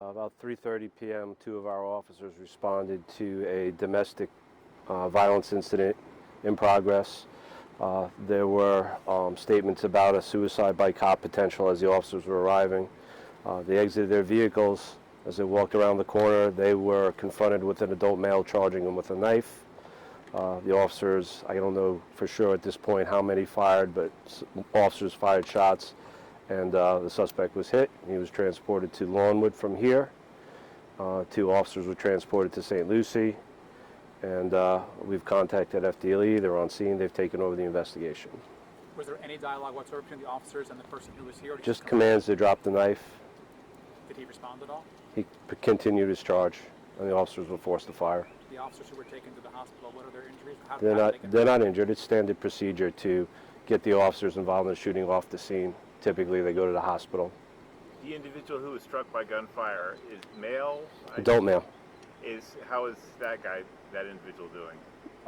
About 3:30 p.m., two of our officers responded to a domestic violence incident in progress. There were statements about a suicide by cop potential as the officers were arriving. They exited their vehicles. As they walked around the corner, they were confronted with an adult male charging them with a knife. The officers, I don't know for sure at this point how many fired, but officers fired shots, and the suspect was hit. He was transported to Lawnwood from here. Two officers were transported to St. Lucie, and we've contacted FDLE. They're on scene. They've taken over the investigation. Was there any dialogue whatsoever between the officers and the person who was here? Just commands to drop the knife. Did he respond at all? He continued his charge, and the officers were forced to fire. The officers who were taken to the hospital, what are their injuries? They're not injured. It's standard procedure to get the officers involved in shooting off the scene. Typically, they go to the hospital. The individual who was struck by gunfire is male? Adult male. How is that individual doing?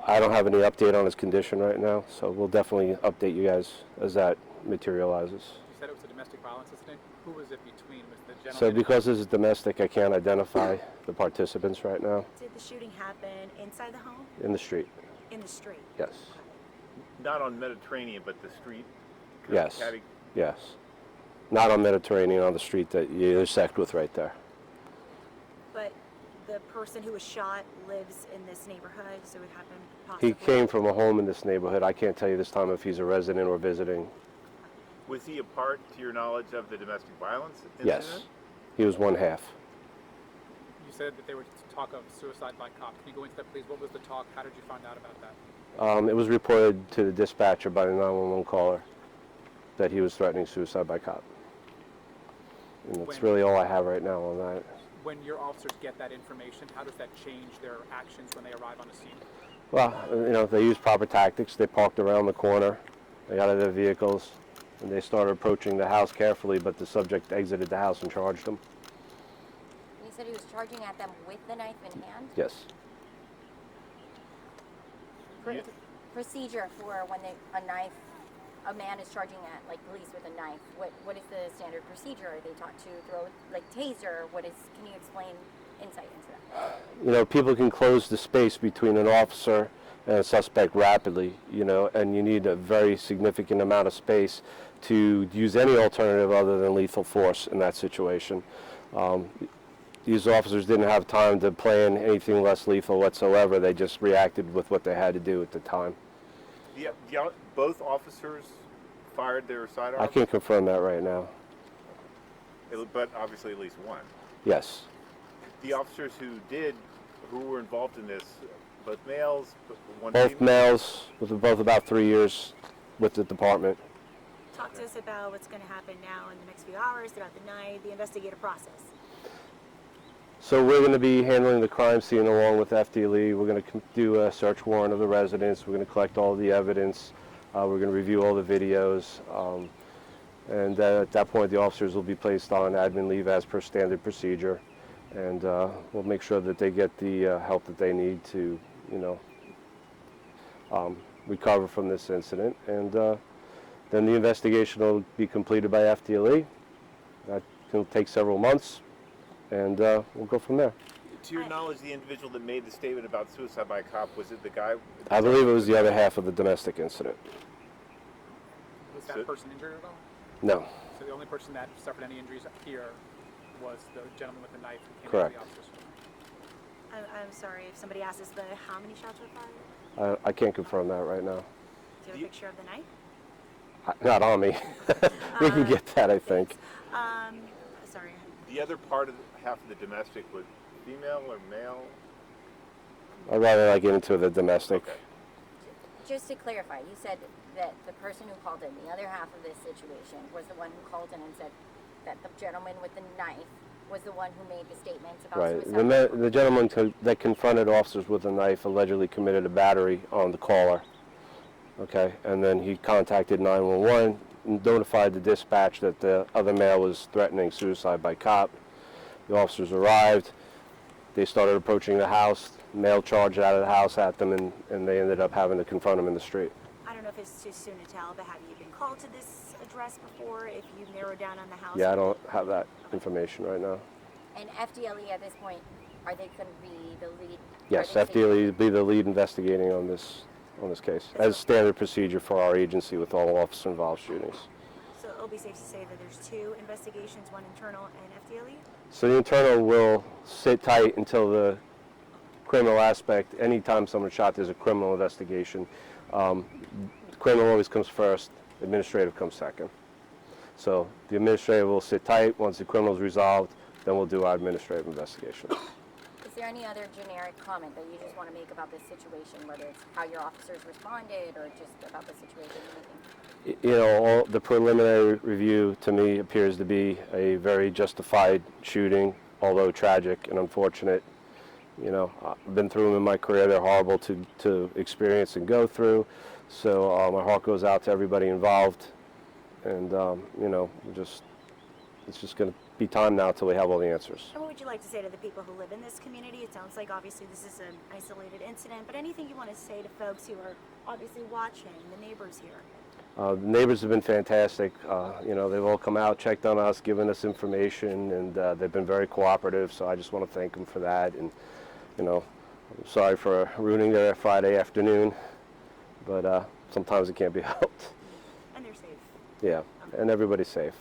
I don't have any update on his condition right now, so we'll definitely update you guys as that materializes. You said it was a domestic violence incident. Who was it between? Was the gentleman? So because this is domestic, I can't identify the participants right now. Did the shooting happen inside the home? In the street. In the street? Yes. Not on Mediterranean, but the street? Yes. Yes. Not on Mediterranean, on the street that you intersect with right there. But the person who was shot lives in this neighborhood, so it happened possibly? He came from a home in this neighborhood. I can't tell you this time if he's a resident or visiting. Was he a part, to your knowledge, of the domestic violence incident? Yes. He was one half. You said that there was talk of suicide by cop. Can you go into that, please? What was the talk? How did you find out about that? It was reported to the dispatcher by the 911 caller that he was threatening suicide by cop. And that's really all I have right now on that. When your officers get that information, how does that change their actions when they arrive on the scene? Well, they used proper tactics. They parked around the corner. They got out of their vehicles, and they started approaching the house carefully, but the subject exited the house and charged them. You said he was charging at them with the knife in hand? Yes. Procedure for when a man is charging at police with a knife. What is the standard procedure? Are they taught to throw taser? Can you explain insight into that? People can close the space between an officer and a suspect rapidly, and you need a very significant amount of space to use any alternative other than lethal force in that situation. These officers didn't have time to plan anything less lethal whatsoever. They just reacted with what they had to do at the time. Both officers fired their sidearms? I can't confirm that right now. But obviously at least one. Yes. The officers who were involved in this, both males, both males, with both about 3 years with the department. Talk to us about what's going to happen now in the next few hours, throughout the night, the investigative process. So we're going to be handling the crime scene along with FDLE. We're going to do a search warrant of the residence. We're going to collect all the evidence. We're going to review all the videos. And at that point, the officers will be placed on admin leave as per standard procedure. And we'll make sure that they get the help that they need to, recover from this incident. And then the investigation will be completed by FDLE. That will take several months. And we'll go from there. To your knowledge, the individual that made the statement about suicide by a cop, was it the guy? I believe it was the other half of the domestic incident. Was that person injured at all? No. So the only person that suffered any injuries here was the gentleman with the knife who came Correct. to the officers? I'm sorry, if somebody asks us how many shots were fired? I can't confirm that right now. Do you have a picture of the knife? Not on me. We can get that, I think. Sorry. The other part of half of the domestic was female or male? I'd rather not get into the domestic. Okay. Just to clarify, you said that the person who called in, the other half of this situation, was the one who called in and said that the gentleman with the knife was the one who made the statements about suicide. The gentleman that confronted officers with a knife allegedly committed a battery on the caller. Okay, and then he contacted 911, notified the dispatch that the other male was threatening suicide by cop. The officers arrived. They started approaching the house. Male charged out of the house at them, and they ended up having to confront him in the street. I don't know if it's too soon to tell, but have you been called to this address before? If you narrow down on the house? Yeah, I don't have that information right now. And FDLE at this point, are they going to be the lead? Yes, are they FDLE will be the lead investigating on this case, as standard procedure for our agency with all officer-involved shootings. So it'll be safe to say that there's 2 investigations, one internal and FDLE? So the internal will sit tight until the criminal aspect. Anytime someone's shot, there's a criminal investigation. Criminal always comes first, administrative comes second. So the administrative will sit tight. Once the criminal is resolved, then we'll do our administrative investigation. Is there any other generic comment that you just want to make about this situation, whether it's how your officers responded or just about the situation? Anything? You know, all the preliminary review to me appears to be a very justified shooting, although tragic and unfortunate. You know, I've been through them in my career. They're horrible to experience and go through. So my heart goes out to everybody involved. And, you know, it's just going to be time now till we have all the answers. And what would you like to say to the people who live in this community? It sounds like obviously this is an isolated incident, but anything you want to say to folks who are obviously watching, the neighbors here? The neighbors have been fantastic. You know, they've all come out, checked on us, given us information, and they've been very cooperative, so I just want to thank them for that. And, you know, I'm sorry for ruining their Friday afternoon, but sometimes it can't be helped. And they're safe. Yeah, and everybody's safe.